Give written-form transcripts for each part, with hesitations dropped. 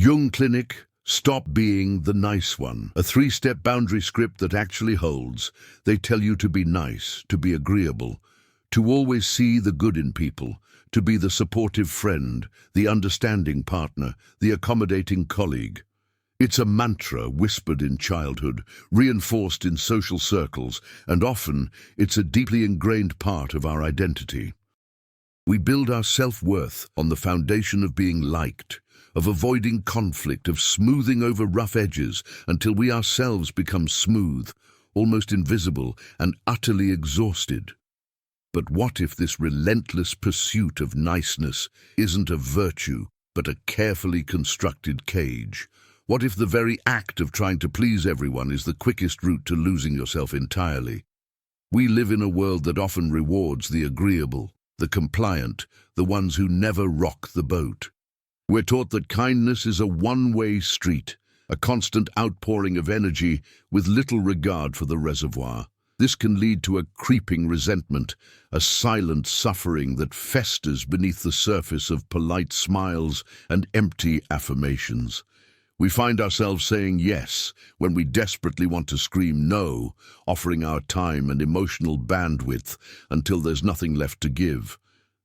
Jung Clinic, Stop Being the Nice One. A three-step boundary script that actually holds. They tell you to be nice, to be agreeable, to always see the good in people, to be the supportive friend, the understanding partner, the accommodating colleague. It's a mantra whispered in childhood, reinforced in social circles, and often it's a deeply ingrained part of our identity. We build our self-worth on the foundation of being liked, of avoiding conflict, of smoothing over rough edges until we ourselves become smooth, almost invisible, and utterly exhausted. But what if this relentless pursuit of niceness isn't a virtue, but a carefully constructed cage? What if the very act of trying to please everyone is the quickest route to losing yourself entirely? We live in a world that often rewards the agreeable, the compliant, the ones who never rock the boat. We're taught that kindness is a one-way street, a constant outpouring of energy with little regard for the reservoir. This can lead to a creeping resentment, a silent suffering that festers beneath the surface of polite smiles and empty affirmations. We find ourselves saying yes when we desperately want to scream no, offering our time and emotional bandwidth until there's nothing left to give,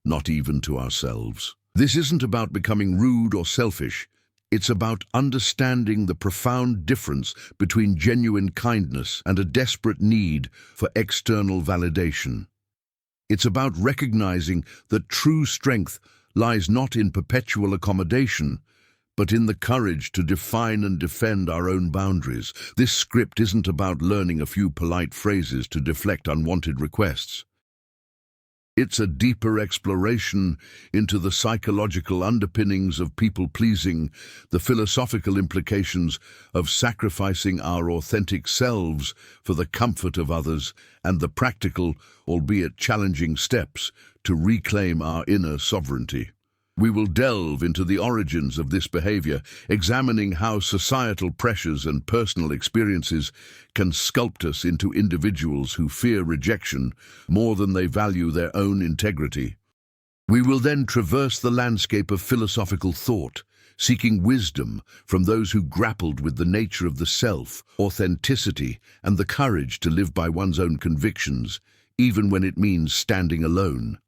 not even to ourselves. This isn't about becoming rude or selfish. It's about understanding the profound difference between genuine kindness and a desperate need for external validation. It's about recognizing that true strength lies not in perpetual accommodation, but in the courage to define and defend our own boundaries. This script isn't about learning a few polite phrases to deflect unwanted requests. It's a deeper exploration into the psychological underpinnings of people-pleasing, the philosophical implications of sacrificing our authentic selves for the comfort of others, and the practical, albeit challenging steps to reclaim our inner sovereignty. We will delve into the origins of this behavior, examining how societal pressures and personal experiences can sculpt us into individuals who fear rejection more than they value their own integrity. We will then traverse the landscape of philosophical thought, seeking wisdom from those who grappled with the nature of the self, authenticity, and the courage to live by one's own convictions, even when it means standing alone.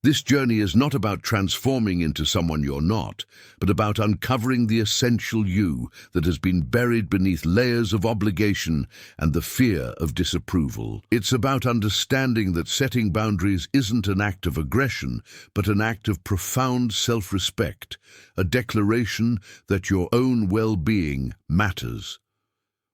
This journey is not about transforming into someone you're not, but about uncovering the essential you that has been buried beneath layers of obligation and the fear of disapproval. It's about understanding that setting boundaries isn't an act of aggression, but an act of profound self-respect, a declaration that your own well-being matters.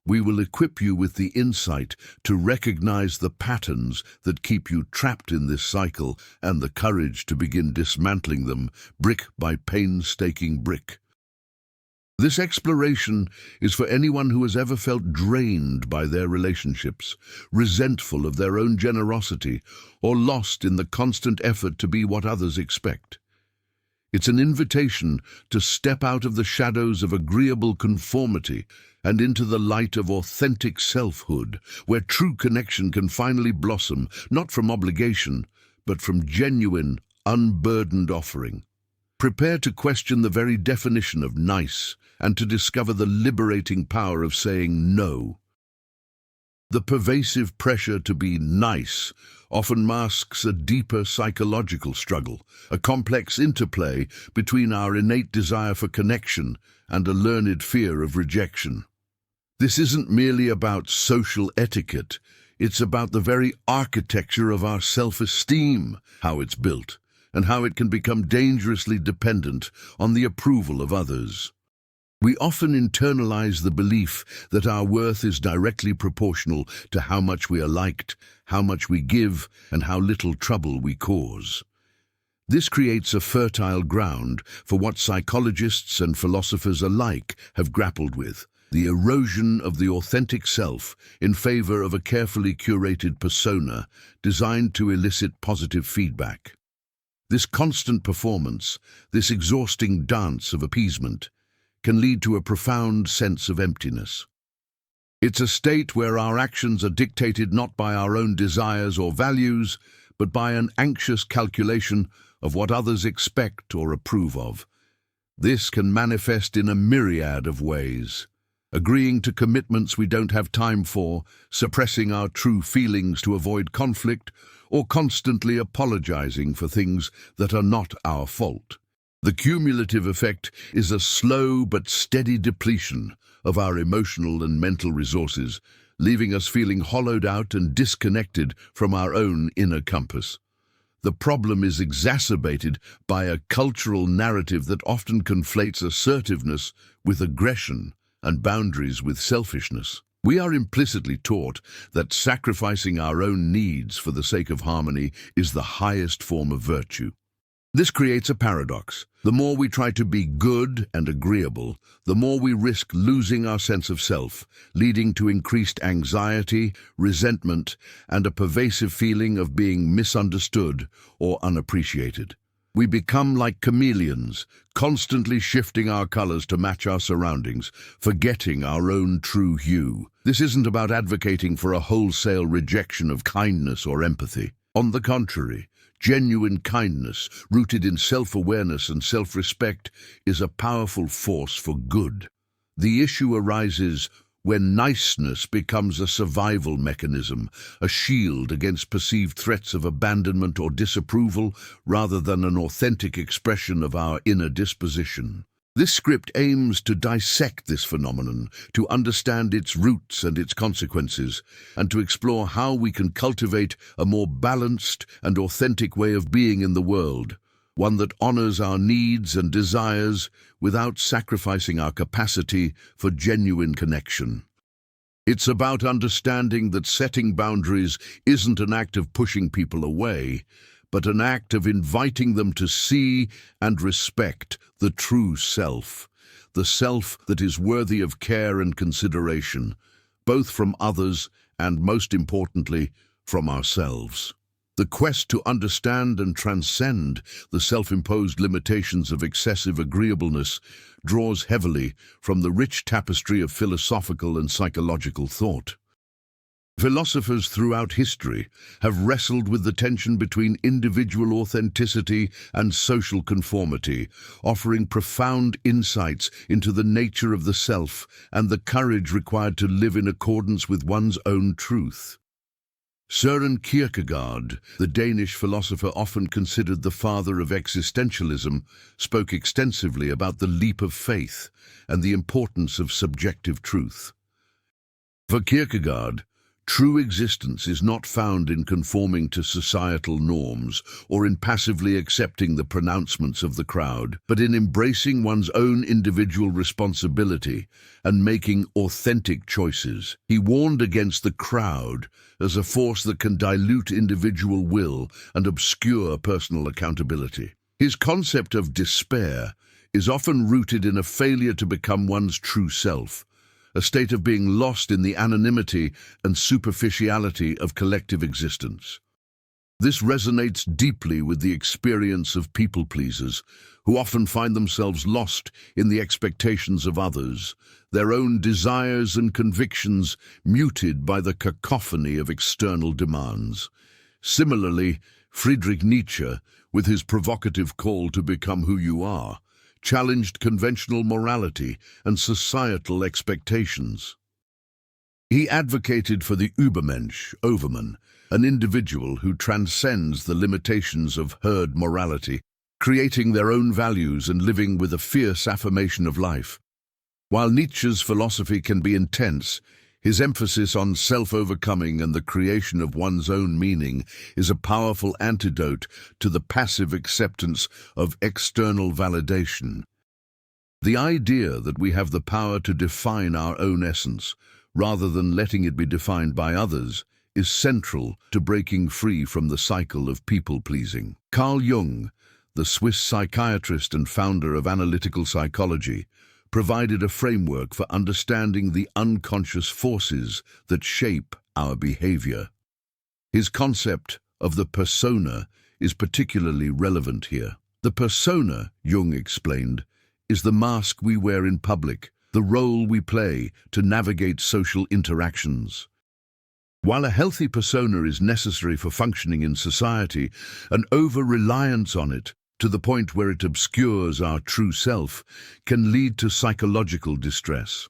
We will equip you with the insight to recognize the patterns that keep you trapped in this cycle and the courage to begin dismantling them, brick by painstaking brick. This exploration is for anyone who has ever felt drained by their relationships, resentful of their own generosity, or lost in the constant effort to be what others expect. It's an invitation to step out of the shadows of agreeable conformity and into the light of authentic selfhood, where true connection can finally blossom, not from obligation, but from genuine, unburdened offering. Prepare to question the very definition of nice and to discover the liberating power of saying no. The pervasive pressure to be nice often masks a deeper psychological struggle, a complex interplay between our innate desire for connection and a learned fear of rejection. This isn't merely about social etiquette, it's about the very architecture of our self-esteem, how it's built, and how it can become dangerously dependent on the approval of others. We often internalize the belief that our worth is directly proportional to how much we are liked, how much we give, and how little trouble we cause. This creates a fertile ground for what psychologists and philosophers alike have grappled with: the erosion of the authentic self in favor of a carefully curated persona designed to elicit positive feedback. This constant performance, this exhausting dance of appeasement, can lead to a profound sense of emptiness. It's a state where our actions are dictated not by our own desires or values, but by an anxious calculation of what others expect or approve of. This can manifest in a myriad of ways. Agreeing to commitments we don't have time for, suppressing our true feelings to avoid conflict, or constantly apologizing for things that are not our fault. The cumulative effect is a slow but steady depletion of our emotional and mental resources, leaving us feeling hollowed out and disconnected from our own inner compass. The problem is exacerbated by a cultural narrative that often conflates assertiveness with aggression and boundaries with selfishness. We are implicitly taught that sacrificing our own needs for the sake of harmony is the highest form of virtue. This creates a paradox. The more we try to be good and agreeable, the more we risk losing our sense of self, leading to increased anxiety, resentment, and a pervasive feeling of being misunderstood or unappreciated. We become like chameleons, constantly shifting our colors to match our surroundings, forgetting our own true hue. This isn't about advocating for a wholesale rejection of kindness or empathy. On the contrary, genuine kindness, rooted in self-awareness and self-respect, is a powerful force for good. The issue arises when niceness becomes a survival mechanism, a shield against perceived threats of abandonment or disapproval, rather than an authentic expression of our inner disposition. This script aims to dissect this phenomenon, to understand its roots and its consequences, and to explore how we can cultivate a more balanced and authentic way of being in the world, one that honors our needs and desires without sacrificing our capacity for genuine connection. It's about understanding that setting boundaries isn't an act of pushing people away, but an act of inviting them to see and respect the true self, the self that is worthy of care and consideration, both from others and, most importantly, from ourselves. The quest to understand and transcend the self-imposed limitations of excessive agreeableness draws heavily from the rich tapestry of philosophical and psychological thought. Philosophers throughout history have wrestled with the tension between individual authenticity and social conformity, offering profound insights into the nature of the self and the courage required to live in accordance with one's own truth. Søren Kierkegaard, the Danish philosopher often considered the father of existentialism, spoke extensively about the leap of faith and the importance of subjective truth. For Kierkegaard, true existence is not found in conforming to societal norms or in passively accepting the pronouncements of the crowd, but in embracing one's own individual responsibility and making authentic choices. He warned against the crowd as a force that can dilute individual will and obscure personal accountability. His concept of despair is often rooted in a failure to become one's true self, a state of being lost in the anonymity and superficiality of collective existence. This resonates deeply with the experience of people-pleasers, who often find themselves lost in the expectations of others, their own desires and convictions muted by the cacophony of external demands. Similarly, Friedrich Nietzsche, with his provocative call to become who you are, challenged conventional morality and societal expectations. He advocated for the Übermensch, Overman, an individual who transcends the limitations of herd morality, creating their own values and living with a fierce affirmation of life. While Nietzsche's philosophy can be intense, his emphasis on self-overcoming and the creation of one's own meaning is a powerful antidote to the passive acceptance of external validation. The idea that we have the power to define our own essence, rather than letting it be defined by others, is central to breaking free from the cycle of people-pleasing. Carl Jung, the Swiss psychiatrist and founder of analytical psychology, provided a framework for understanding the unconscious forces that shape our behavior. His concept of the persona is particularly relevant here. The persona, Jung explained, is the mask we wear in public, the role we play to navigate social interactions. While a healthy persona is necessary for functioning in society, an over-reliance on it to the point where it obscures our true self, can lead to psychological distress.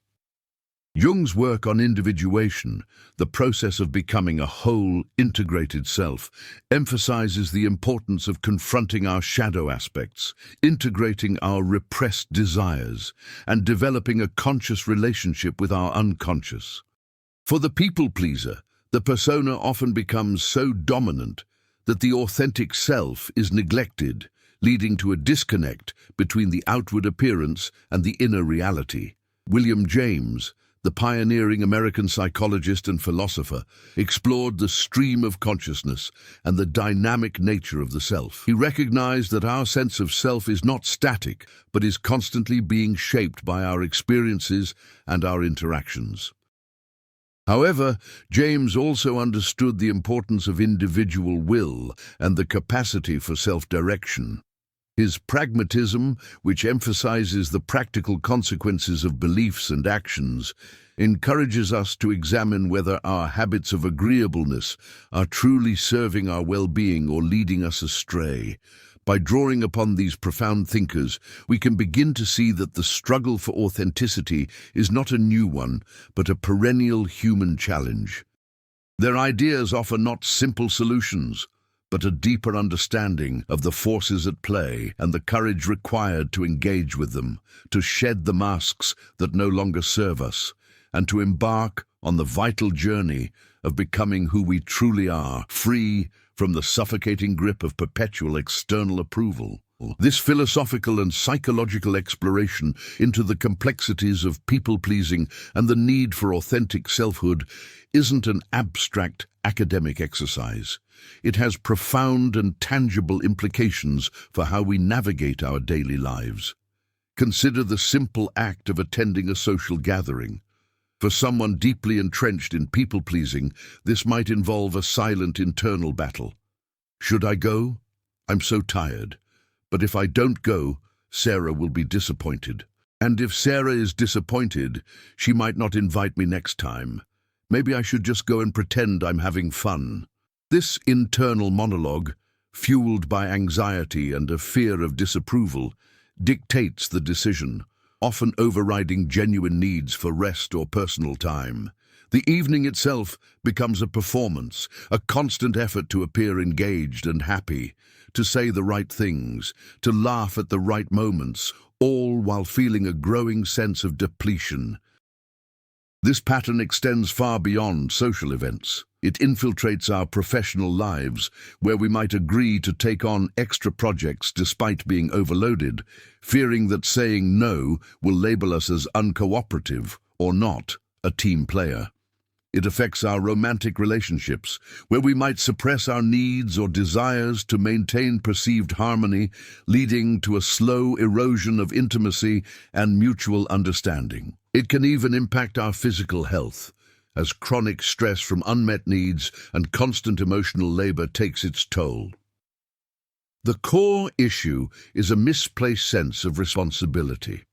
Jung's work on individuation, the process of becoming a whole, integrated self, emphasizes the importance of confronting our shadow aspects, integrating our repressed desires, and developing a conscious relationship with our unconscious. For the people-pleaser, the persona often becomes so dominant that the authentic self is neglected, leading to a disconnect between the outward appearance and the inner reality. William James, the pioneering American psychologist and philosopher, explored the stream of consciousness and the dynamic nature of the self. He recognized that our sense of self is not static, but is constantly being shaped by our experiences and our interactions. However, James also understood the importance of individual will and the capacity for self-direction. His pragmatism, which emphasizes the practical consequences of beliefs and actions, encourages us to examine whether our habits of agreeableness are truly serving our well-being or leading us astray. By drawing upon these profound thinkers, we can begin to see that the struggle for authenticity is not a new one, but a perennial human challenge. Their ideas offer not simple solutions, but a deeper understanding of the forces at play and the courage required to engage with them, to shed the masks that no longer serve us, and to embark on the vital journey of becoming who we truly are, free from the suffocating grip of perpetual external approval. This philosophical and psychological exploration into the complexities of people-pleasing and the need for authentic selfhood isn't an abstract academic exercise. It has profound and tangible implications for how we navigate our daily lives. Consider the simple act of attending a social gathering. For someone deeply entrenched in people-pleasing, this might involve a silent internal battle. Should I go? I'm so tired. But if I don't go, Sarah will be disappointed. And if Sarah is disappointed, she might not invite me next time. Maybe I should just go and pretend I'm having fun. This internal monologue, fueled by anxiety and a fear of disapproval, dictates the decision, often overriding genuine needs for rest or personal time. The evening itself becomes a performance, a constant effort to appear engaged and happy, to say the right things, to laugh at the right moments, all while feeling a growing sense of depletion. This pattern extends far beyond social events. It infiltrates our professional lives, where we might agree to take on extra projects despite being overloaded, fearing that saying no will label us as uncooperative or not a team player. It affects our romantic relationships, where we might suppress our needs or desires to maintain perceived harmony, leading to a slow erosion of intimacy and mutual understanding. It can even impact our physical health, as chronic stress from unmet needs and constant emotional labor takes its toll. The core issue is a misplaced sense of responsibility.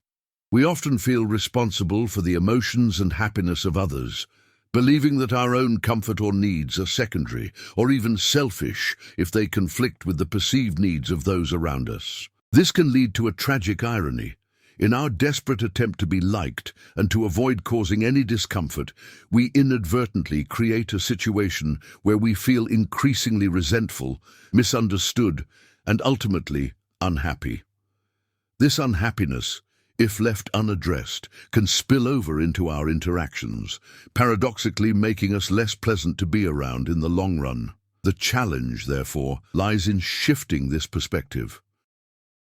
We often feel responsible for the emotions and happiness of others, believing that our own comfort or needs are secondary, or even selfish if they conflict with the perceived needs of those around us. This can lead to a tragic irony. In our desperate attempt to be liked and to avoid causing any discomfort, we inadvertently create a situation where we feel increasingly resentful, misunderstood, and ultimately unhappy. This unhappiness, if left unaddressed, can spill over into our interactions, paradoxically making us less pleasant to be around in the long run. The challenge, therefore, lies in shifting this perspective.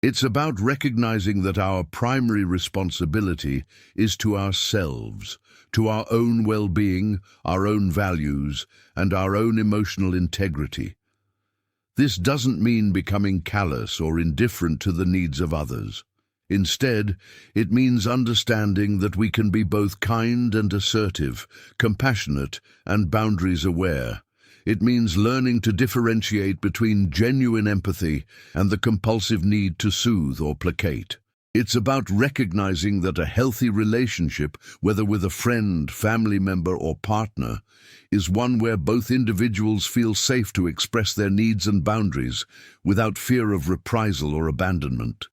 It's about recognizing that our primary responsibility is to ourselves, to our own well-being, our own values, and our own emotional integrity. This doesn't mean becoming callous or indifferent to the needs of others. Instead, it means understanding that we can be both kind and assertive, compassionate and boundaries-aware. It means learning to differentiate between genuine empathy and the compulsive need to soothe or placate. It's about recognizing that a healthy relationship, whether with a friend, family member, or partner, is one where both individuals feel safe to express their needs and boundaries without fear of reprisal or abandonment.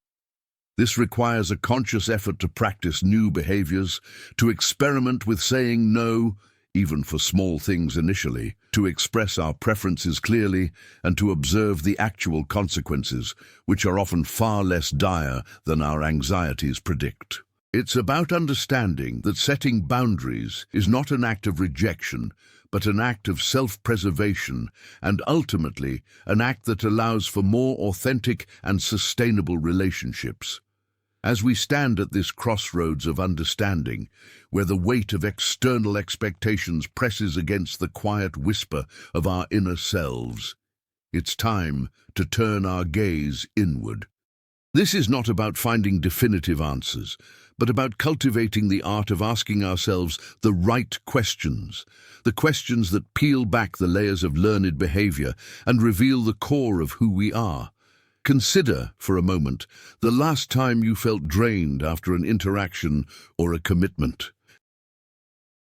This requires a conscious effort to practice new behaviors, to experiment with saying no, even for small things initially, to express our preferences clearly, and to observe the actual consequences, which are often far less dire than our anxieties predict. It's about understanding that setting boundaries is not an act of rejection, but an act of self-preservation, and ultimately an act that allows for more authentic and sustainable relationships. As we stand at this crossroads of understanding, where the weight of external expectations presses against the quiet whisper of our inner selves, it's time to turn our gaze inward. This is not about finding definitive answers, but about cultivating the art of asking ourselves the right questions, the questions that peel back the layers of learned behavior and reveal the core of who we are. Consider, for a moment, the last time you felt drained after an interaction or a commitment.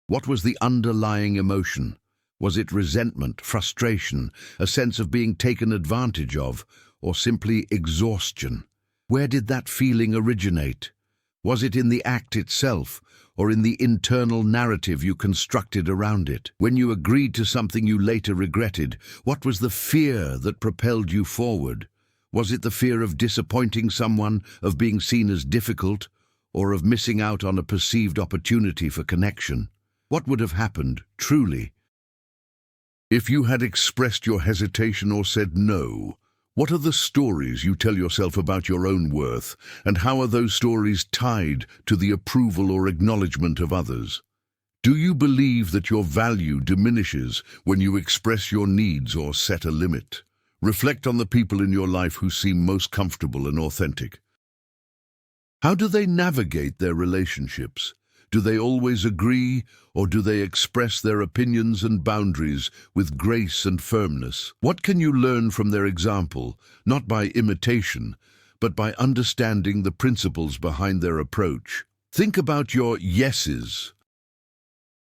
What was the underlying emotion? Was it resentment, frustration, a sense of being taken advantage of, or simply exhaustion? Where did that feeling originate? Was it in the act itself, or in the internal narrative you constructed around it? When you agreed to something you later regretted, what was the fear that propelled you forward? Was it the fear of disappointing someone, of being seen as difficult, or of missing out on a perceived opportunity for connection? What would have happened, truly, if you had expressed your hesitation or said no? What are the stories you tell yourself about your own worth, and how are those stories tied to the approval or acknowledgement of others? Do you believe that your value diminishes when you express your needs or set a limit? Reflect on the people in your life who seem most comfortable and authentic. How do they navigate their relationships? Do they always agree, or do they express their opinions and boundaries with grace and firmness? What can you learn from their example, not by imitation, but by understanding the principles behind their approach? Think about your yeses.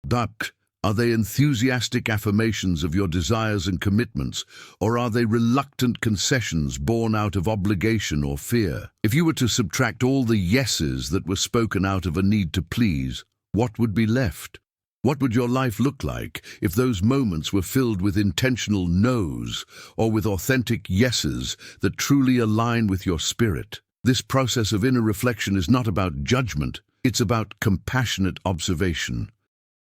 But are they enthusiastic affirmations of your desires and commitments, or are they reluctant concessions born out of obligation or fear? If you were to subtract all the yeses that were spoken out of a need to please, what would be left? What would your life look like if those moments were filled with intentional no's, or with authentic yeses that truly align with your spirit? This process of inner reflection is not about judgment, it's about compassionate observation.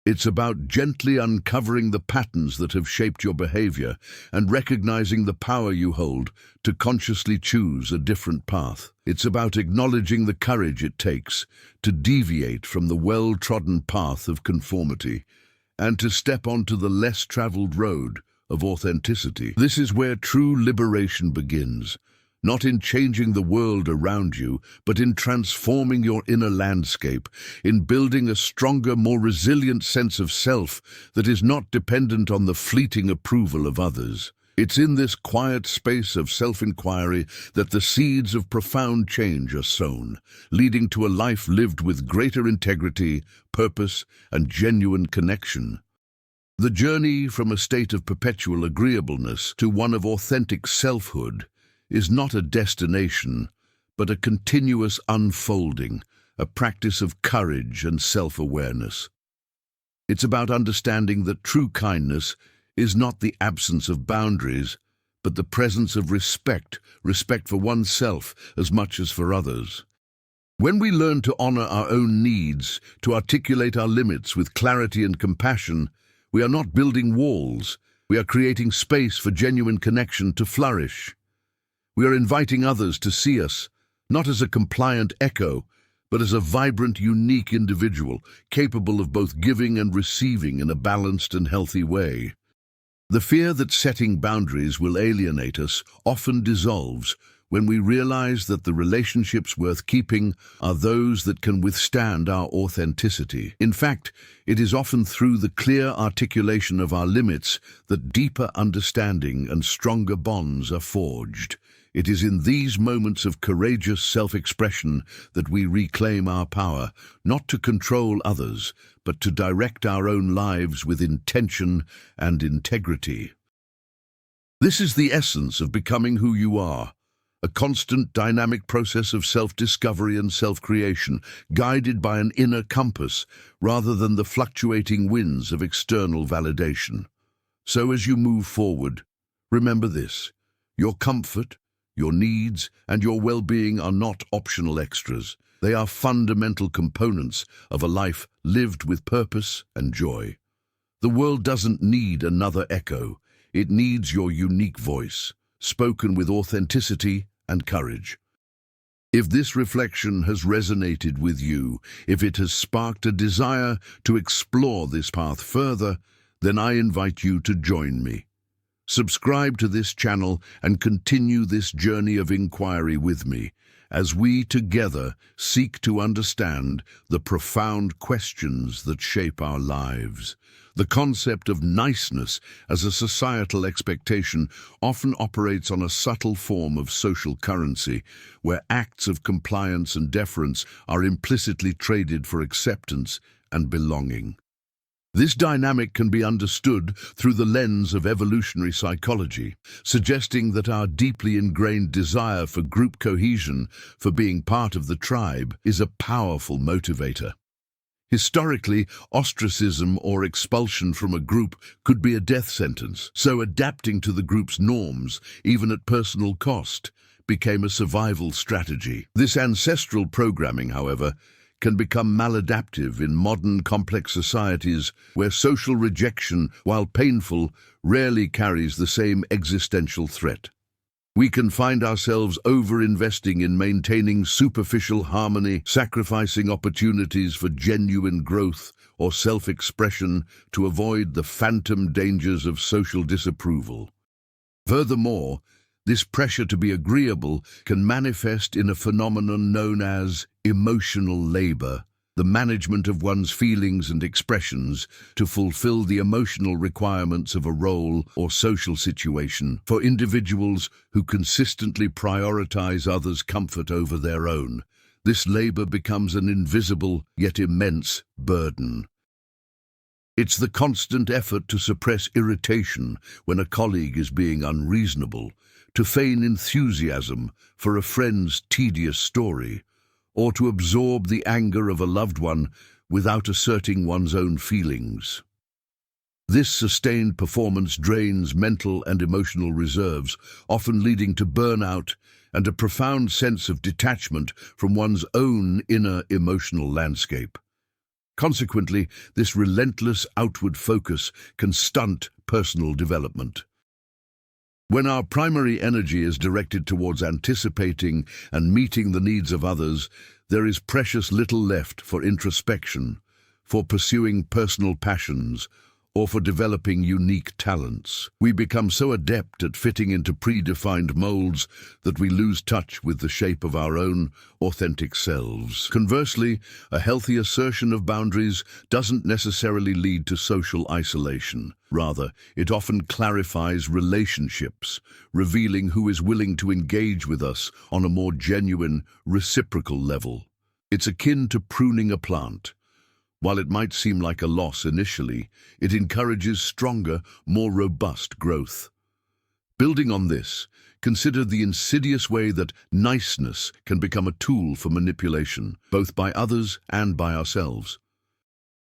It's about gently uncovering the patterns that have shaped your behavior and recognizing the power you hold to consciously choose a different path. It's about acknowledging the courage it takes to deviate from the well-trodden path of conformity and to step onto the less traveled road of authenticity. This is where true liberation begins. Not in changing the world around you, but in transforming your inner landscape, in building a stronger, more resilient sense of self that is not dependent on the fleeting approval of others. It's in this quiet space of self-inquiry that the seeds of profound change are sown, leading to a life lived with greater integrity, purpose, and genuine connection. The journey from a state of perpetual agreeableness to one of authentic selfhood is not a destination, but a continuous unfolding, a practice of courage and self-awareness. It's about understanding that true kindness is not the absence of boundaries, but the presence of respect for oneself as much as for others. When we learn to honor our own needs, to articulate our limits with clarity and compassion, we are not building walls, we are creating space for genuine connection to flourish. We are inviting others to see us, not as a compliant echo, but as a vibrant, unique individual, capable of both giving and receiving in a balanced and healthy way. The fear that setting boundaries will alienate us often dissolves when we realize that the relationships worth keeping are those that can withstand our authenticity. In fact, it is often through the clear articulation of our limits that deeper understanding and stronger bonds are forged. It is in these moments of courageous self-expression that we reclaim our power, not to control others, but to direct our own lives with intention and integrity. This is the essence of becoming who you are, a constant dynamic process of self-discovery and self-creation, guided by an inner compass rather than the fluctuating winds of external validation. So as you move forward, remember this: your comfort, your needs, and your well-being are not optional extras. They are fundamental components of a life lived with purpose and joy. The world doesn't need another echo. It needs your unique voice, spoken with authenticity and courage. If this reflection has resonated with you, if it has sparked a desire to explore this path further, then I invite you to join me. Subscribe to this channel and continue this journey of inquiry with me as we together seek to understand the profound questions that shape our lives. The concept of niceness as a societal expectation often operates on a subtle form of social currency, where acts of compliance and deference are implicitly traded for acceptance and belonging. This dynamic can be understood through the lens of evolutionary psychology, suggesting that our deeply ingrained desire for group cohesion, for being part of the tribe, is a powerful motivator. Historically, ostracism or expulsion from a group could be a death sentence, so adapting to the group's norms, even at personal cost, became a survival strategy. This ancestral programming, however, can become maladaptive in modern complex societies where social rejection, while painful, rarely carries the same existential threat. We can find ourselves over-investing in maintaining superficial harmony, sacrificing opportunities for genuine growth or self-expression to avoid the phantom dangers of social disapproval. Furthermore, this pressure to be agreeable can manifest in a phenomenon known as emotional labor, the management of one's feelings and expressions to fulfill the emotional requirements of a role or social situation. For individuals who consistently prioritize others' comfort over their own, this labor becomes an invisible yet immense burden. It's the constant effort to suppress irritation when a colleague is being unreasonable, to feign enthusiasm for a friend's tedious story, or to absorb the anger of a loved one without asserting one's own feelings. This sustained performance drains mental and emotional reserves, often leading to burnout and a profound sense of detachment from one's own inner emotional landscape. Consequently, this relentless outward focus can stunt personal development. When our primary energy is directed towards anticipating and meeting the needs of others, there is precious little left for introspection, for pursuing personal passions, or for developing unique talents. We become so adept at fitting into predefined molds that we lose touch with the shape of our own authentic selves. Conversely, a healthy assertion of boundaries doesn't necessarily lead to social isolation. Rather, it often clarifies relationships, revealing who is willing to engage with us on a more genuine, reciprocal level. It's akin to pruning a plant. While it might seem like a loss initially, it encourages stronger, more robust growth. Building on this, consider the insidious way that niceness can become a tool for manipulation, both by others and by ourselves.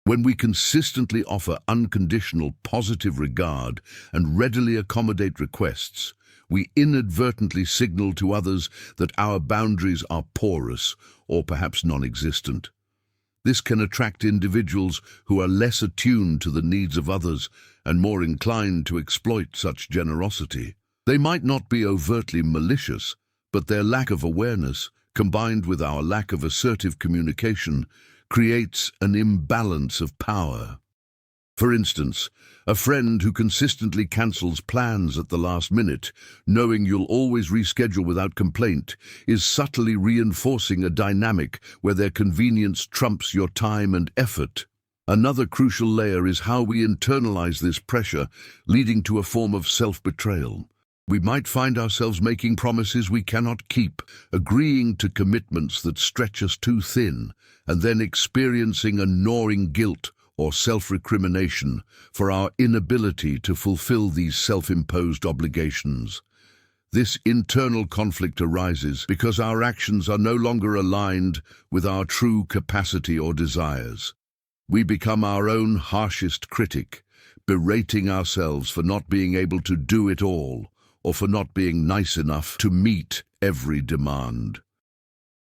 When we consistently offer unconditional positive regard and readily accommodate requests, we inadvertently signal to others that our boundaries are porous or perhaps non-existent. This can attract individuals who are less attuned to the needs of others and more inclined to exploit such generosity. They might not be overtly malicious, but their lack of awareness, combined with our lack of assertive communication, creates an imbalance of power. For instance, a friend who consistently cancels plans at the last minute, knowing you'll always reschedule without complaint, is subtly reinforcing a dynamic where their convenience trumps your time and effort. Another crucial layer is how we internalize this pressure, leading to a form of self-betrayal. We might find ourselves making promises we cannot keep, agreeing to commitments that stretch us too thin, and then experiencing a gnawing guilt or self-recrimination for our inability to fulfill these self-imposed obligations. This internal conflict arises because our actions are no longer aligned with our true capacity or desires. We become our own harshest critic, berating ourselves for not being able to do it all, or for not being nice enough to meet every demand.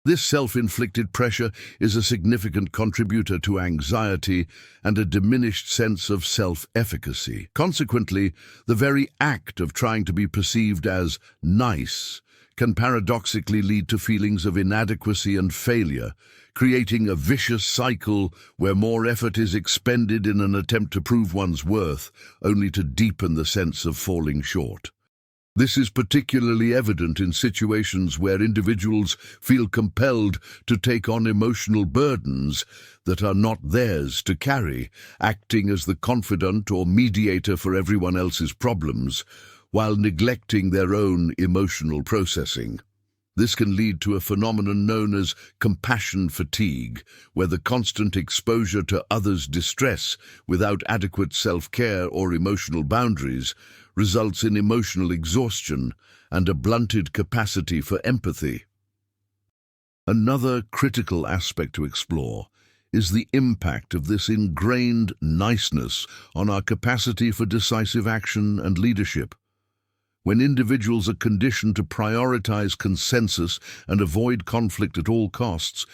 This self-inflicted pressure is a significant contributor to anxiety and a diminished sense of self-efficacy. Consequently, the very act of trying to be perceived as nice can paradoxically lead to feelings of inadequacy and failure, creating a vicious cycle where more effort is expended in an attempt to prove one's worth, only to deepen the sense of falling short. This is particularly evident in situations where individuals feel compelled to take on emotional burdens that are not theirs to carry, acting as the confidant or mediator for everyone else's problems, while neglecting their own emotional processing. This can lead to a phenomenon known as compassion fatigue, where the constant exposure to others' distress without adequate self-care or emotional boundaries results in emotional exhaustion and a blunted capacity for empathy. Another critical aspect to explore is the impact of this ingrained niceness on our capacity for decisive action and leadership. When individuals are conditioned to prioritize consensus and avoid conflict at all costs,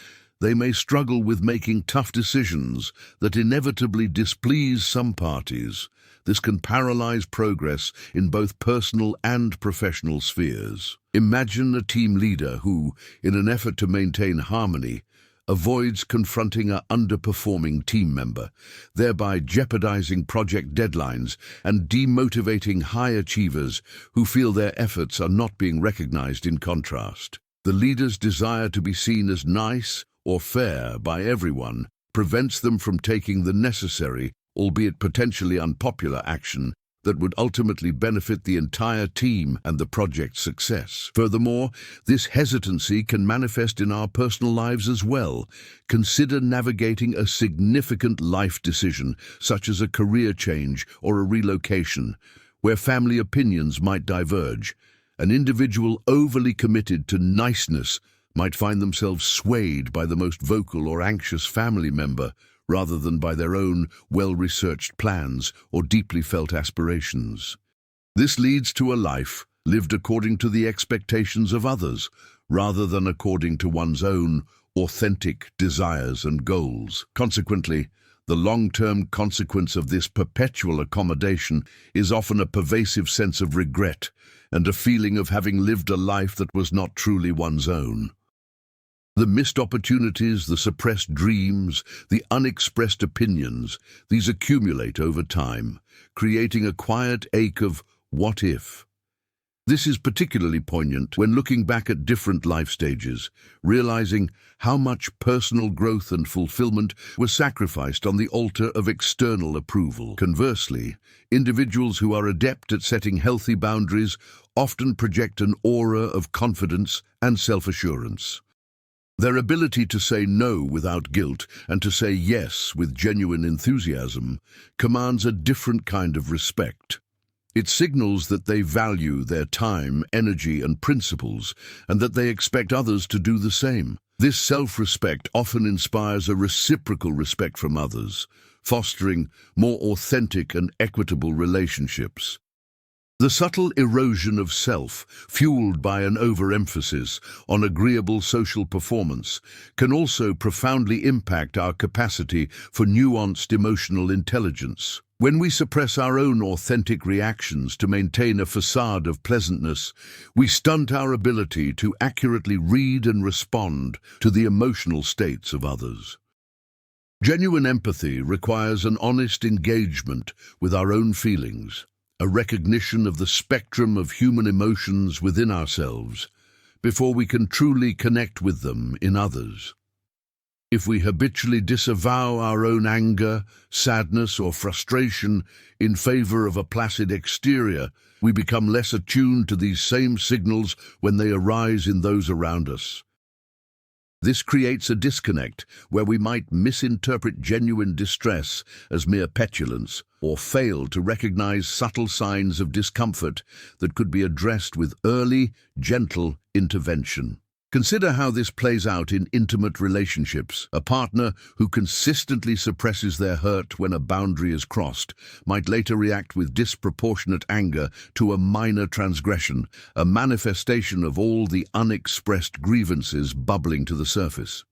they may struggle with making tough decisions that inevitably displease some parties. This can paralyze progress in both personal and professional spheres. Imagine a team leader who, in an effort to maintain harmony, avoids confronting an underperforming team member, thereby jeopardizing project deadlines and demotivating high achievers who feel their efforts are not being recognized. In contrast, the leader's desire to be seen as nice or fair by everyone prevents them from taking the necessary, albeit potentially unpopular, action that would ultimately benefit the entire team and the project's success. Furthermore, this hesitancy can manifest in our personal lives as well. Consider navigating a significant life decision, such as a career change or a relocation, where family opinions might diverge. An individual overly committed to niceness might find themselves swayed by the most vocal or anxious family member, rather than by their own well-researched plans or deeply felt aspirations. This leads to a life lived according to the expectations of others, rather than according to one's own authentic desires and goals. Consequently, the long-term consequence of this perpetual accommodation is often a pervasive sense of regret and a feeling of having lived a life that was not truly one's own. The missed opportunities, the suppressed dreams, the unexpressed opinions, these accumulate over time, creating a quiet ache of what if. This is particularly poignant when looking back at different life stages, realizing how much personal growth and fulfillment was sacrificed on the altar of external approval. Conversely, individuals who are adept at setting healthy boundaries often project an aura of confidence and self-assurance. Their ability to say no without guilt and to say yes with genuine enthusiasm commands a different kind of respect. It signals that they value their time, energy, and principles, and that they expect others to do the same. This self-respect often inspires a reciprocal respect from others, fostering more authentic and equitable relationships. The subtle erosion of self, fueled by an overemphasis on agreeable social performance, can also profoundly impact our capacity for nuanced emotional intelligence. When we suppress our own authentic reactions to maintain a facade of pleasantness, we stunt our ability to accurately read and respond to the emotional states of others. Genuine empathy requires an honest engagement with our own feelings, a recognition of the spectrum of human emotions within ourselves, before we can truly connect with them in others. If we habitually disavow our own anger, sadness, or frustration in favor of a placid exterior, We become less attuned to these same signals when they arise in those around us. This creates a disconnect where we might misinterpret genuine distress as mere petulance or fail to recognize subtle signs of discomfort that could be addressed with early, gentle intervention. Consider how this plays out in intimate relationships. A partner who consistently suppresses their hurt when a boundary is crossed might later react with disproportionate anger to a minor transgression, a manifestation of all the unexpressed grievances bubbling to the surface.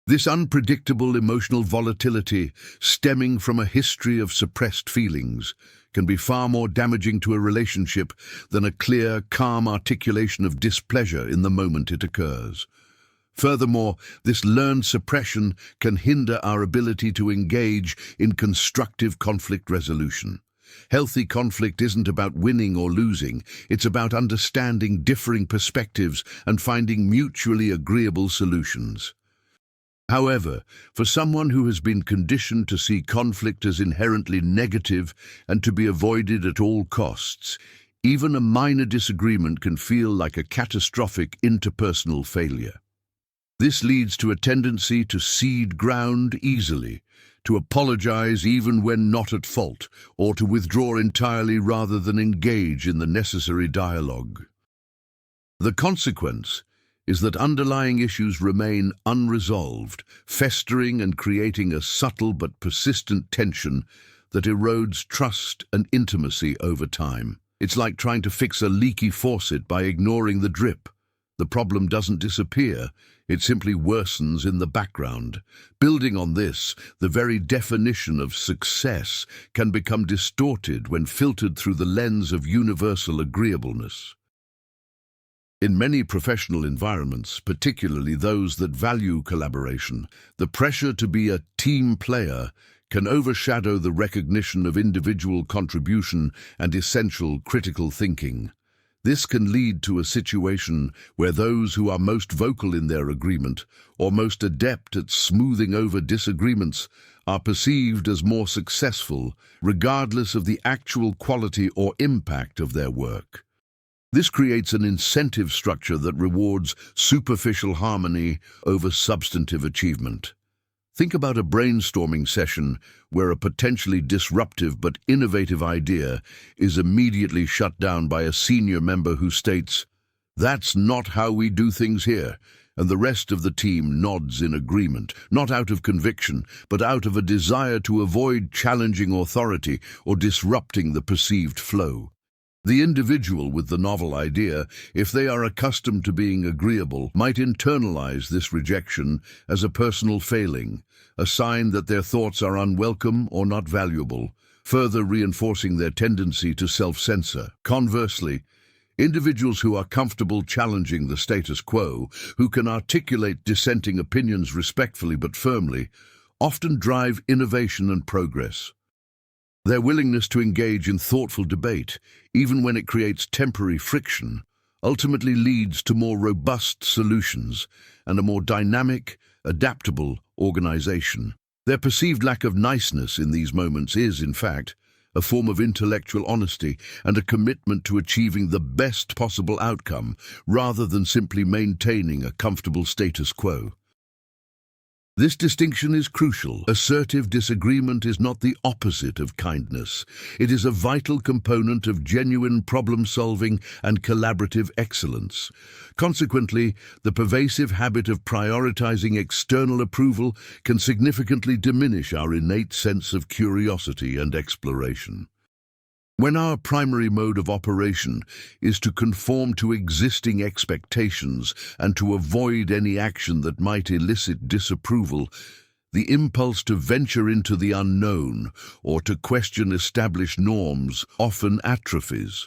This unpredictable emotional volatility, stemming from a history of suppressed feelings, can be far more damaging to a relationship than a clear, calm articulation of displeasure in the moment it occurs. Furthermore, this learned suppression can hinder our ability to engage in constructive conflict resolution. Healthy conflict isn't about winning or losing, it's about understanding differing perspectives and finding mutually agreeable solutions. However, for someone who has been conditioned to see conflict as inherently negative and to be avoided at all costs, even a minor disagreement can feel like a catastrophic interpersonal failure. This leads to a tendency to cede ground easily, to apologize even when not at fault, or to withdraw entirely rather than engage in the necessary dialogue. The consequence is that underlying issues remain unresolved, festering and creating a subtle but persistent tension that erodes trust and intimacy over time. It's like trying to fix a leaky faucet by ignoring the drip. The problem doesn't disappear, it simply worsens in the background. Building on this, the very definition of success can become distorted when filtered through the lens of universal agreeableness. In many professional environments, particularly those that value collaboration, the pressure to be a team player can overshadow the recognition of individual contribution and essential critical thinking. This can lead to a situation where those who are most vocal in their agreement or most adept at smoothing over disagreements are perceived as more successful, regardless of the actual quality or impact of their work. This creates an incentive structure that rewards superficial harmony over substantive achievement. Think about a brainstorming session where a potentially disruptive but innovative idea is immediately shut down by a senior member who states, "That's not how we do things here," and the rest of the team nods in agreement, not out of conviction, but out of a desire to avoid challenging authority or disrupting the perceived flow. The individual with the novel idea, if they are accustomed to being agreeable, might internalize this rejection as a personal failing, a sign that their thoughts are unwelcome or not valuable, further reinforcing their tendency to self-censor. Conversely, individuals who are comfortable challenging the status quo, who can articulate dissenting opinions respectfully but firmly, often drive innovation and progress. Their willingness to engage in thoughtful debate, even when it creates temporary friction, ultimately leads to more robust solutions and a more dynamic, adaptable organization. Their perceived lack of niceness in these moments is, in fact, a form of intellectual honesty and a commitment to achieving the best possible outcome, rather than simply maintaining a comfortable status quo. This distinction is crucial. Assertive disagreement is not the opposite of kindness. It is a vital component of genuine problem-solving and collaborative excellence. Consequently, the pervasive habit of prioritizing external approval can significantly diminish our innate sense of curiosity and exploration. When our primary mode of operation is to conform to existing expectations and to avoid any action that might elicit disapproval, the impulse to venture into the unknown or to question established norms often atrophies.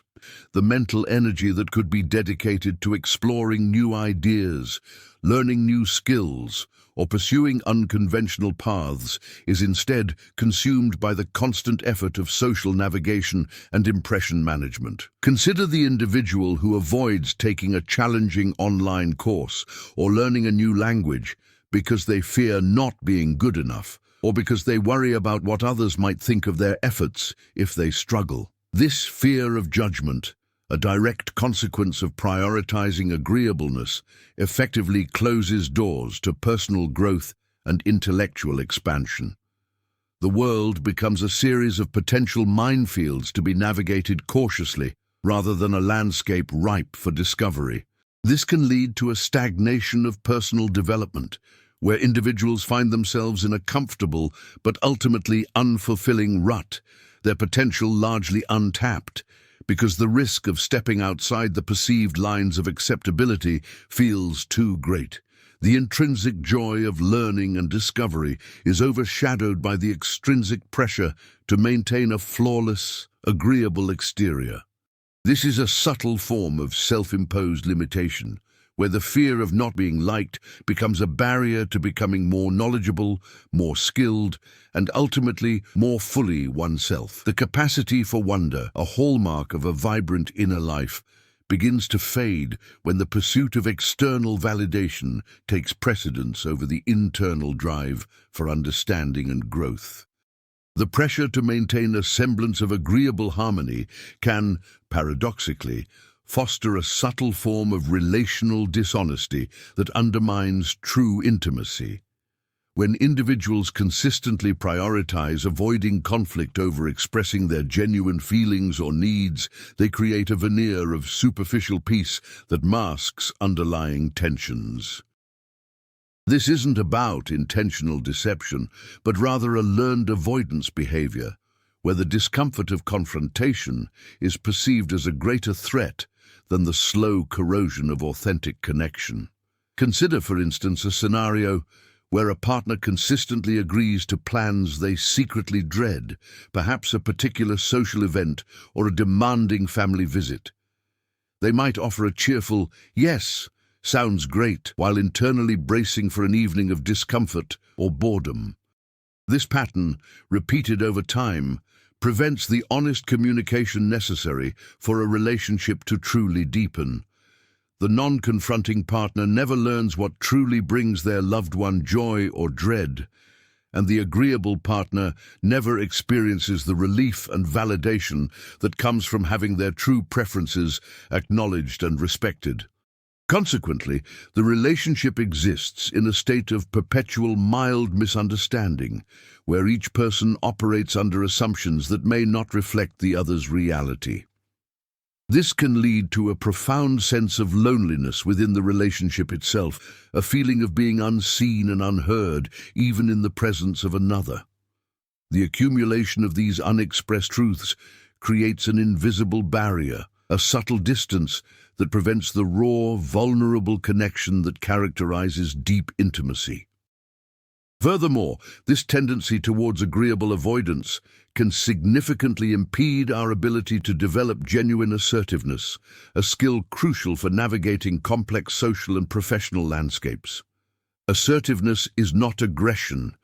The mental energy that could be dedicated to exploring new ideas, learning new skills, or pursuing unconventional paths is instead consumed by the constant effort of social navigation and impression management. Consider the individual who avoids taking a challenging online course or learning a new language because they fear not being good enough, or because they worry about what others might think of their efforts if they struggle. This fear of judgment, a direct consequence of prioritizing agreeableness, effectively closes doors to personal growth and intellectual expansion. The world becomes a series of potential minefields to be navigated cautiously, rather than a landscape ripe for discovery. This can lead to a stagnation of personal development, where individuals find themselves in a comfortable but ultimately unfulfilling rut, their potential largely untapped, because the risk of stepping outside the perceived lines of acceptability feels too great. The intrinsic joy of learning and discovery is overshadowed by the extrinsic pressure to maintain a flawless, agreeable exterior. This is a subtle form of self-imposed limitation, where the fear of not being liked becomes a barrier to becoming more knowledgeable, more skilled, and ultimately more fully oneself. The capacity for wonder, a hallmark of a vibrant inner life, begins to fade when the pursuit of external validation takes precedence over the internal drive for understanding and growth. The pressure to maintain a semblance of agreeable harmony can, paradoxically, foster a subtle form of relational dishonesty that undermines true intimacy. When individuals consistently prioritize avoiding conflict over expressing their genuine feelings or needs, they create a veneer of superficial peace that masks underlying tensions. This isn't about intentional deception, but rather a learned avoidance behavior, where the discomfort of confrontation is perceived as a greater threat than the slow corrosion of authentic connection. Consider, for instance, a scenario where a partner consistently agrees to plans they secretly dread, perhaps a particular social event or a demanding family visit. They might offer a cheerful, "Yes, sounds great," while internally bracing for an evening of discomfort or boredom. This pattern, repeated over time, prevents the honest communication necessary for a relationship to truly deepen. The non-confronting partner never learns what truly brings their loved one joy or dread, and the agreeable partner never experiences the relief and validation that comes from having their true preferences acknowledged and respected. Consequently, the relationship exists in a state of perpetual mild misunderstanding, where each person operates under assumptions that may not reflect the other's reality. This can lead to a profound sense of loneliness within the relationship itself, a feeling of being unseen and unheard, even in the presence of another. The accumulation of these unexpressed truths creates an invisible barrier, a subtle distance that prevents the raw, vulnerable connection that characterizes deep intimacy. Furthermore, this tendency towards agreeable avoidance can significantly impede our ability to develop genuine assertiveness, a skill crucial for navigating complex social and professional landscapes. Assertiveness is not aggression.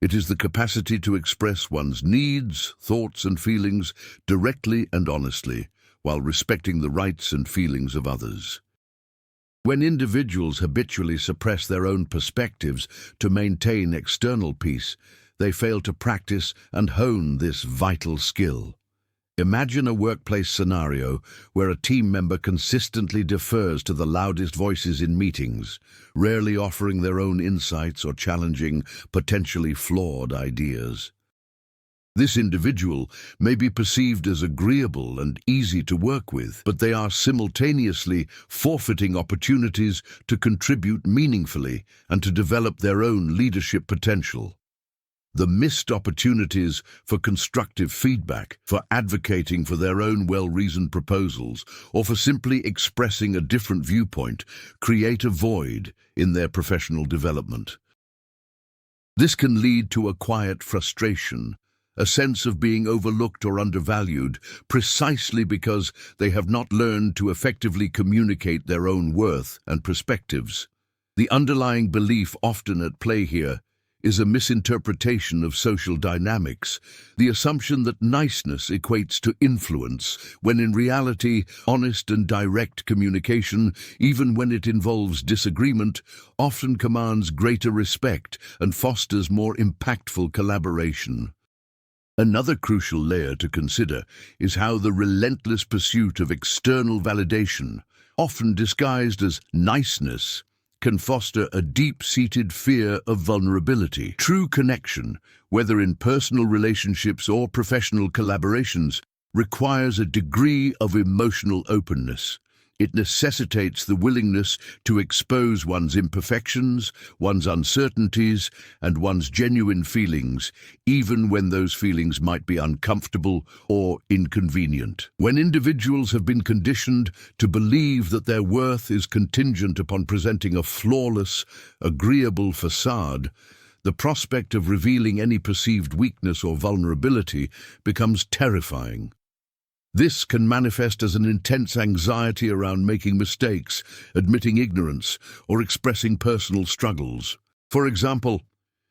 It is the capacity to express one's needs, thoughts, and feelings directly and honestly, while respecting the rights and feelings of others. When individuals habitually suppress their own perspectives to maintain external peace, they fail to practice and hone this vital skill. Imagine a workplace scenario where a team member consistently defers to the loudest voices in meetings, rarely offering their own insights or challenging potentially flawed ideas. This individual may be perceived as agreeable and easy to work with, but they are simultaneously forfeiting opportunities to contribute meaningfully and to develop their own leadership potential. The missed opportunities for constructive feedback, for advocating for their own well-reasoned proposals, or for simply expressing a different viewpoint, create a void in their professional development. This can lead to a quiet frustration, a sense of being overlooked or undervalued, precisely because they have not learned to effectively communicate their own worth and perspectives. The underlying belief often at play here is a misinterpretation of social dynamics, the assumption that niceness equates to influence, when in reality, honest and direct communication, even when it involves disagreement, often commands greater respect and fosters more impactful collaboration. Another crucial layer to consider is how the relentless pursuit of external validation, often disguised as niceness, can foster a deep-seated fear of vulnerability. True connection, whether in personal relationships or professional collaborations, requires a degree of emotional openness. It necessitates the willingness to expose one's imperfections, one's uncertainties, and one's genuine feelings, even when those feelings might be uncomfortable or inconvenient. When individuals have been conditioned to believe that their worth is contingent upon presenting a flawless, agreeable facade, the prospect of revealing any perceived weakness or vulnerability becomes terrifying. This can manifest as an intense anxiety around making mistakes, admitting ignorance, or expressing personal struggles. For example,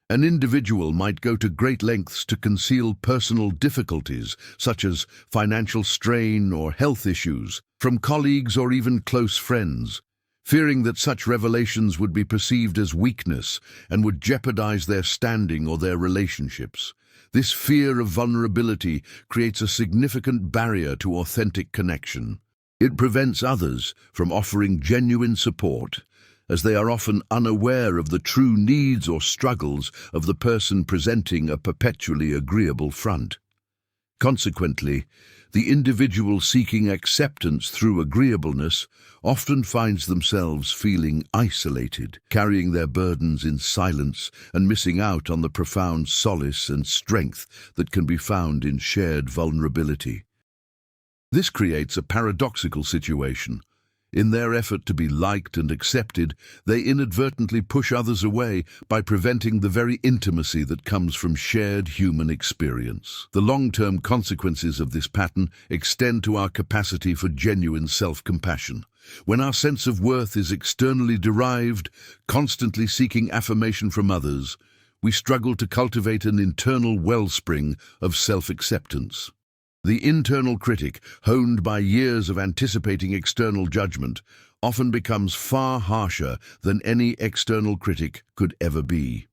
an individual might go to great lengths to conceal personal difficulties, such as financial strain or health issues, from colleagues or even close friends, fearing that such revelations would be perceived as weakness and would jeopardize their standing or their relationships. This fear of vulnerability creates a significant barrier to authentic connection. It prevents others from offering genuine support, as they are often unaware of the true needs or struggles of the person presenting a perpetually agreeable front. Consequently, the individual seeking acceptance through agreeableness often finds themselves feeling isolated, carrying their burdens in silence and missing out on the profound solace and strength that can be found in shared vulnerability. This creates a paradoxical situation. In their effort to be liked and accepted, they inadvertently push others away by preventing the very intimacy that comes from shared human experience. The long-term consequences of this pattern extend to our capacity for genuine self-compassion. When our sense of worth is externally derived, constantly seeking affirmation from others, we struggle to cultivate an internal wellspring of self-acceptance. The internal critic, honed by years of anticipating external judgment, often becomes far harsher than any external critic could ever be.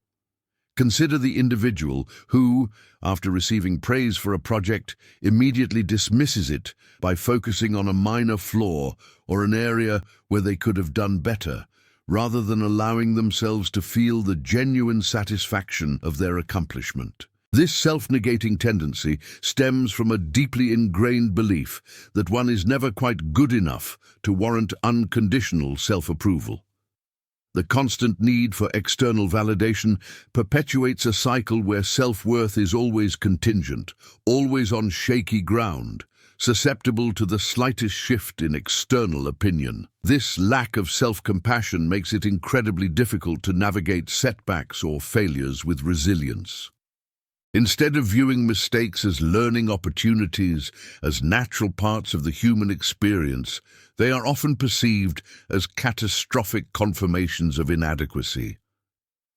Consider the individual who, after receiving praise for a project, immediately dismisses it by focusing on a minor flaw or an area where they could have done better, rather than allowing themselves to feel the genuine satisfaction of their accomplishment. This self-negating tendency stems from a deeply ingrained belief that one is never quite good enough to warrant unconditional self-approval. The constant need for external validation perpetuates a cycle where self-worth is always contingent, always on shaky ground, susceptible to the slightest shift in external opinion. This lack of self-compassion makes it incredibly difficult to navigate setbacks or failures with resilience. Instead of viewing mistakes as learning opportunities, as natural parts of the human experience, they are often perceived as catastrophic confirmations of inadequacy.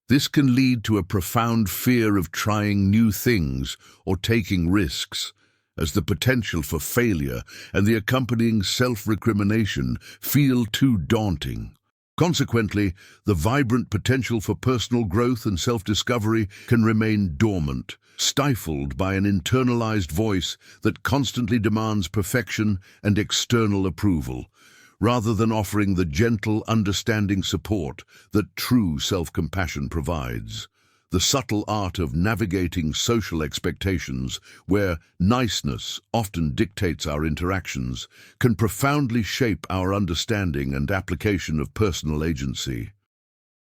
This can lead to a profound fear of trying new things or taking risks, as the potential for failure and the accompanying self-recrimination feel too daunting. Consequently, the vibrant potential for personal growth and self-discovery can remain dormant, stifled by an internalized voice that constantly demands perfection and external approval, rather than offering the gentle, understanding support that true self-compassion provides. The subtle art of navigating social expectations, where niceness often dictates our interactions, can profoundly shape our understanding and application of personal agency.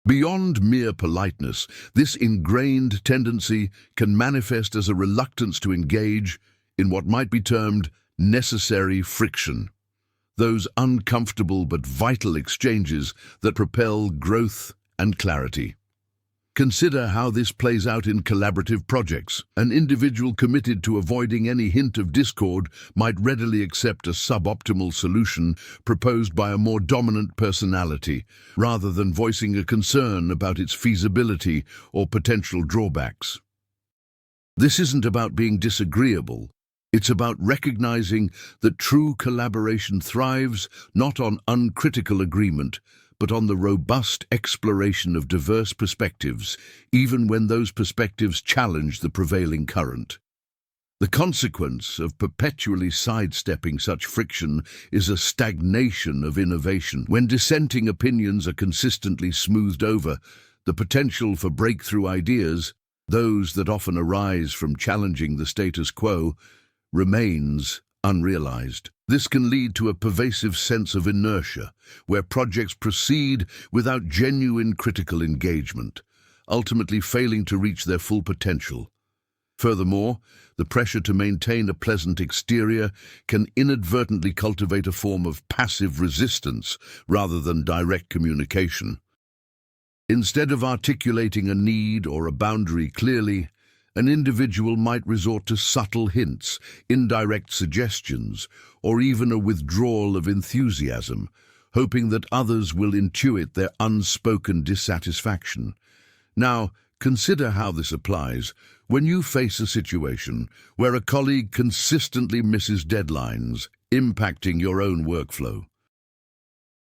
Beyond mere politeness, this ingrained tendency can manifest as a reluctance to engage in what might be termed necessary friction, those uncomfortable but vital exchanges that propel growth and clarity. Consider how this plays out in collaborative projects. An individual committed to avoiding any hint of discord might readily accept a suboptimal solution proposed by a more dominant personality, rather than voicing a concern about its feasibility or potential drawbacks. This isn't about being disagreeable. It's about recognizing that true collaboration thrives not on uncritical agreement, but on the robust exploration of diverse perspectives, even when those perspectives challenge the prevailing current. The consequence of perpetually sidestepping such friction is a stagnation of innovation. When dissenting opinions are consistently smoothed over, the potential for breakthrough ideas, those that often arise from challenging the status quo, remains unrealized. This can lead to a pervasive sense of inertia, where projects proceed without genuine critical engagement, ultimately failing to reach their full potential. Furthermore, the pressure to maintain a pleasant exterior can inadvertently cultivate a form of passive resistance rather than direct communication. Instead of articulating a need or a boundary clearly, an individual might resort to subtle hints, indirect suggestions, or even a withdrawal of enthusiasm, hoping that others will intuit their unspoken dissatisfaction. Now, consider how this applies when you face a situation where a colleague consistently misses deadlines, impacting your own workflow.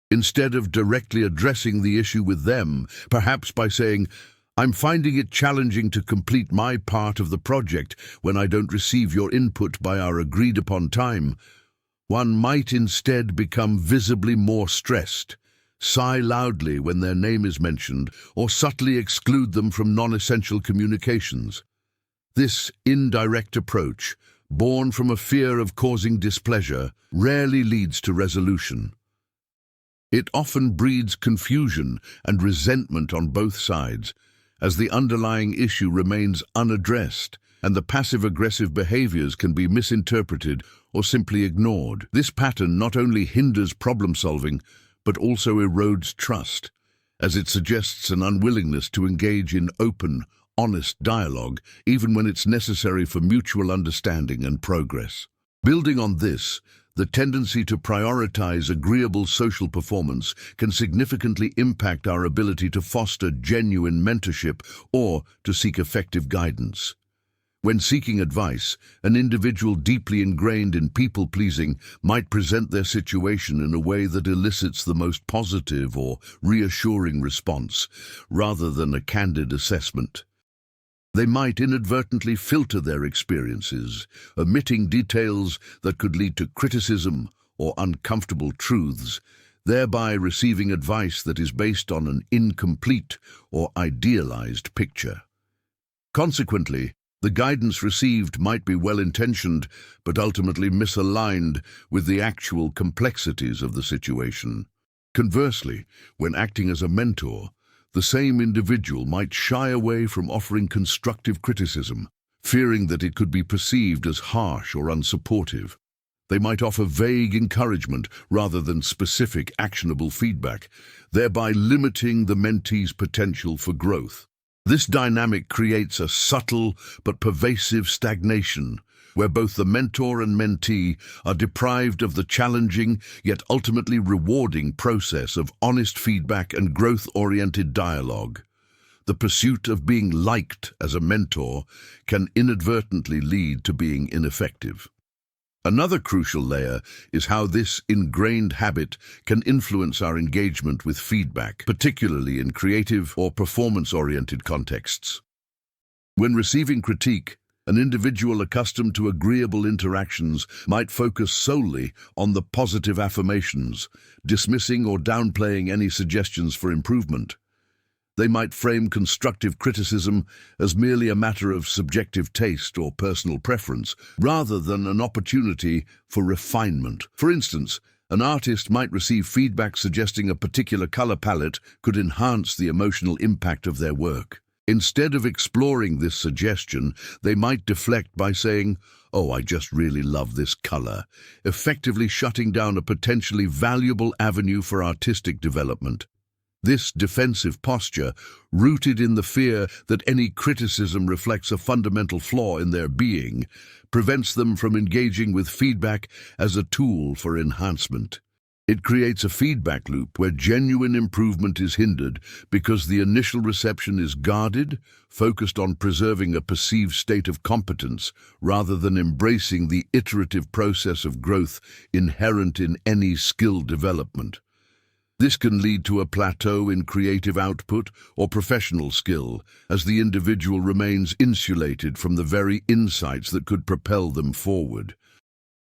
Instead of directly addressing the issue with them, perhaps by saying, "I'm finding it challenging to complete my part of the project when I don't receive your input by our agreed-upon time," one might instead become visibly more stressed, sigh loudly when their name is mentioned, or subtly exclude them from non-essential communications. This indirect approach, born from a fear of causing displeasure, rarely leads to resolution. It often breeds confusion and resentment on both sides, as the underlying issue remains unaddressed, and the passive-aggressive behaviors can be misinterpreted or simply ignored. This pattern not only hinders problem-solving, but also erodes trust, as it suggests an unwillingness to engage in open, honest dialogue, even when it's necessary for mutual understanding and progress. Building on this, the tendency to prioritize agreeable social performance can significantly impact our ability to foster genuine mentorship or to seek effective guidance. When seeking advice, an individual deeply ingrained in people-pleasing might present their situation in a way that elicits the most positive or reassuring response, rather than a candid assessment. They might inadvertently filter their experiences, omitting details that could lead to criticism or uncomfortable truths, thereby receiving advice that is based on an incomplete or idealized picture. Consequently, the guidance received might be well-intentioned, but ultimately misaligned with the actual complexities of the situation. Conversely, when acting as a mentor, the same individual might shy away from offering constructive criticism, fearing that it could be perceived as harsh or unsupportive. They might offer vague encouragement rather than specific, actionable feedback, thereby limiting the mentee's potential for growth. This dynamic creates a subtle but pervasive stagnation, where both the mentor and mentee are deprived of the challenging yet ultimately rewarding process of honest feedback and growth-oriented dialogue. The pursuit of being liked as a mentor can inadvertently lead to being ineffective. Another crucial layer is how this ingrained habit can influence our engagement with feedback, particularly in creative or performance-oriented contexts. When receiving critique, an individual accustomed to agreeable interactions might focus solely on the positive affirmations, dismissing or downplaying any suggestions for improvement. They might frame constructive criticism as merely a matter of subjective taste or personal preference, rather than an opportunity for refinement. For instance, an artist might receive feedback suggesting a particular color palette could enhance the emotional impact of their work. Instead of exploring this suggestion, they might deflect by saying, "Oh, I just really love this color," effectively shutting down a potentially valuable avenue for artistic development. This defensive posture, rooted in the fear that any criticism reflects a fundamental flaw in their being, prevents them from engaging with feedback as a tool for enhancement. It creates a feedback loop where genuine improvement is hindered because the initial reception is guarded, focused on preserving a perceived state of competence rather than embracing the iterative process of growth inherent in any skill development. This can lead to a plateau in creative output or professional skill, as the individual remains insulated from the very insights that could propel them forward.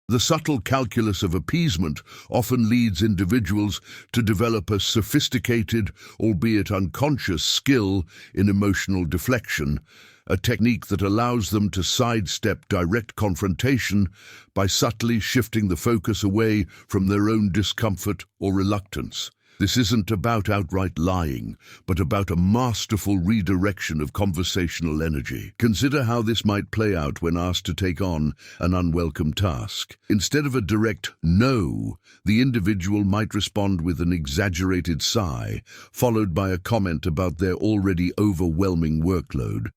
The subtle calculus of appeasement often leads individuals to develop a sophisticated, albeit unconscious, skill in emotional deflection, a technique that allows them to sidestep direct confrontation by subtly shifting the focus away from their own discomfort or reluctance. This isn't about outright lying, but about a masterful redirection of conversational energy. Consider how this might play out when asked to take on an unwelcome task. Instead of a direct no, the individual might respond with an exaggerated sigh, followed by a comment about their already overwhelming workload,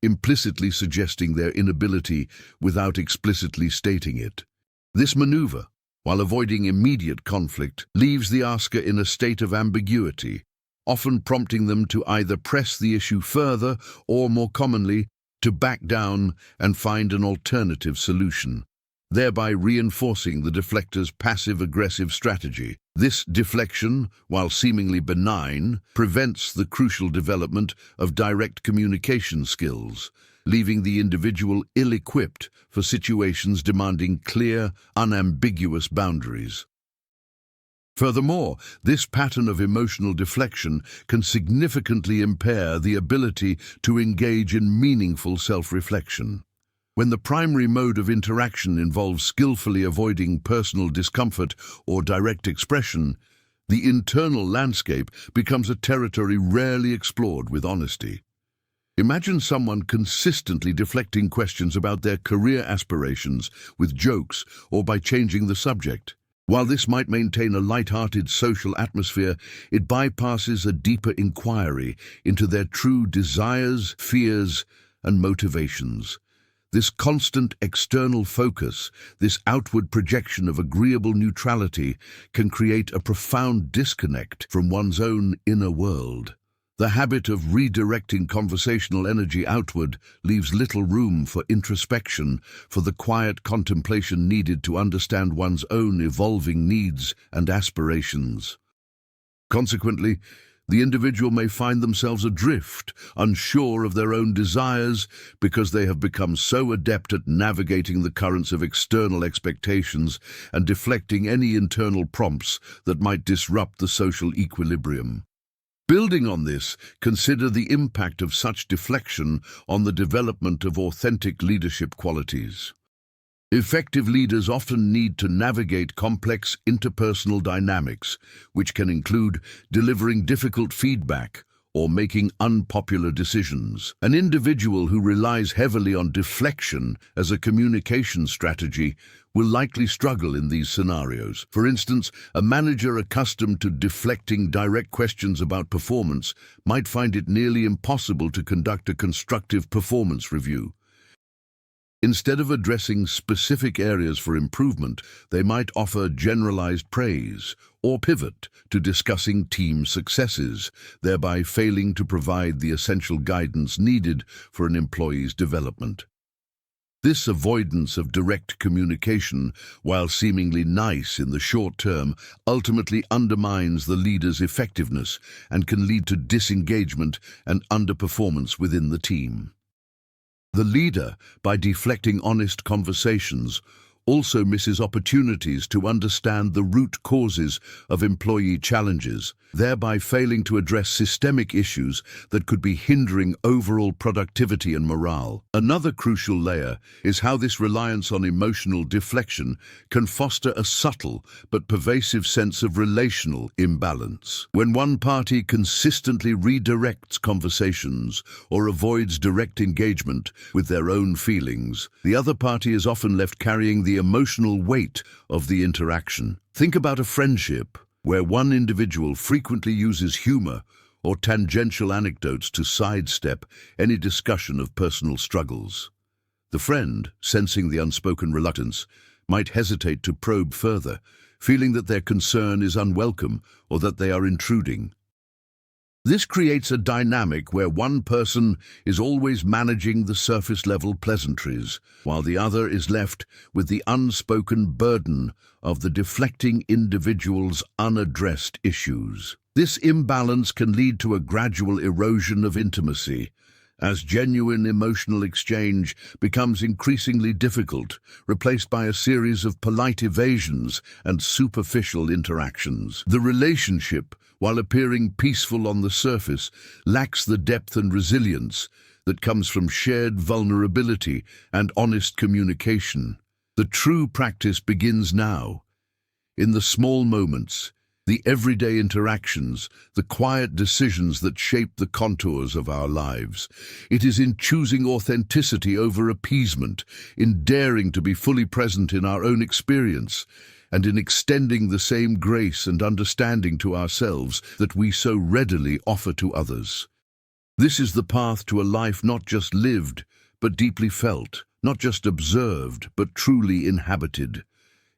implicitly suggesting their inability without explicitly stating it. This maneuver, while avoiding immediate conflict, leaves the asker in a state of ambiguity, often prompting them to either press the issue further or, more commonly, to back down and find an alternative solution, thereby reinforcing the deflector's passive-aggressive strategy. This deflection, while seemingly benign, prevents the crucial development of direct communication skills, leaving the individual ill-equipped for situations demanding clear, unambiguous boundaries. Furthermore, this pattern of emotional deflection can significantly impair the ability to engage in meaningful self-reflection. When the primary mode of interaction involves skillfully avoiding personal discomfort or direct expression, the internal landscape becomes a territory rarely explored with honesty. Imagine someone consistently deflecting questions about their career aspirations with jokes or by changing the subject. While this might maintain a light-hearted social atmosphere, it bypasses a deeper inquiry into their true desires, fears, and motivations. This constant external focus, this outward projection of agreeable neutrality, can create a profound disconnect from one's own inner world. The habit of redirecting conversational energy outward leaves little room for introspection, for the quiet contemplation needed to understand one's own evolving needs and aspirations. Consequently, the individual may find themselves adrift, unsure of their own desires, because they have become so adept at navigating the currents of external expectations and deflecting any internal prompts that might disrupt the social equilibrium. Building on this, consider the impact of such deflection on the development of authentic leadership qualities. Effective leaders often need to navigate complex interpersonal dynamics, which can include delivering difficult feedback or making unpopular decisions. An individual who relies heavily on deflection as a communication strategy will likely struggle in these scenarios. For instance, a manager accustomed to deflecting direct questions about performance might find it nearly impossible to conduct a constructive performance review. Instead of addressing specific areas for improvement, they might offer generalized praise or pivot to discussing team successes, thereby failing to provide the essential guidance needed for an employee's development. This avoidance of direct communication, while seemingly nice in the short term, ultimately undermines the leader's effectiveness and can lead to disengagement and underperformance within the team. The leader, by deflecting honest conversations, also misses opportunities to understand the root causes of employee challenges, thereby failing to address systemic issues that could be hindering overall productivity and morale. Another crucial layer is how this reliance on emotional deflection can foster a subtle but pervasive sense of relational imbalance. When one party consistently redirects conversations or avoids direct engagement with their own feelings, the other party is often left carrying the emotional weight of the interaction. Think about a friendship where one individual frequently uses humor or tangential anecdotes to sidestep any discussion of personal struggles. The friend, sensing the unspoken reluctance, might hesitate to probe further, feeling that their concern is unwelcome or that they are intruding. This creates a dynamic where one person is always managing the surface-level pleasantries, while the other is left with the unspoken burden of the deflecting individual's unaddressed issues. This imbalance can lead to a gradual erosion of intimacy, as genuine emotional exchange becomes increasingly difficult, replaced by a series of polite evasions and superficial interactions. The relationship, while appearing peaceful on the surface, lacks the depth and resilience that comes from shared vulnerability and honest communication. The true practice begins now, in the small moments, the everyday interactions, the quiet decisions that shape the contours of our lives. It is in choosing authenticity over appeasement, in daring to be fully present in our own experience, and in extending the same grace and understanding to ourselves that we so readily offer to others. This is the path to a life not just lived, but deeply felt, not just observed, but truly inhabited.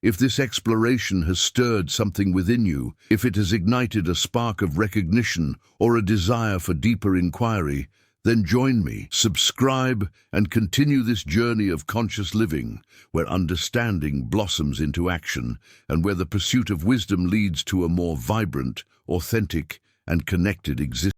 If this exploration has stirred something within you, if it has ignited a spark of recognition or a desire for deeper inquiry, then join me, subscribe, and continue this journey of conscious living, where understanding blossoms into action and where the pursuit of wisdom leads to a more vibrant, authentic, and connected existence.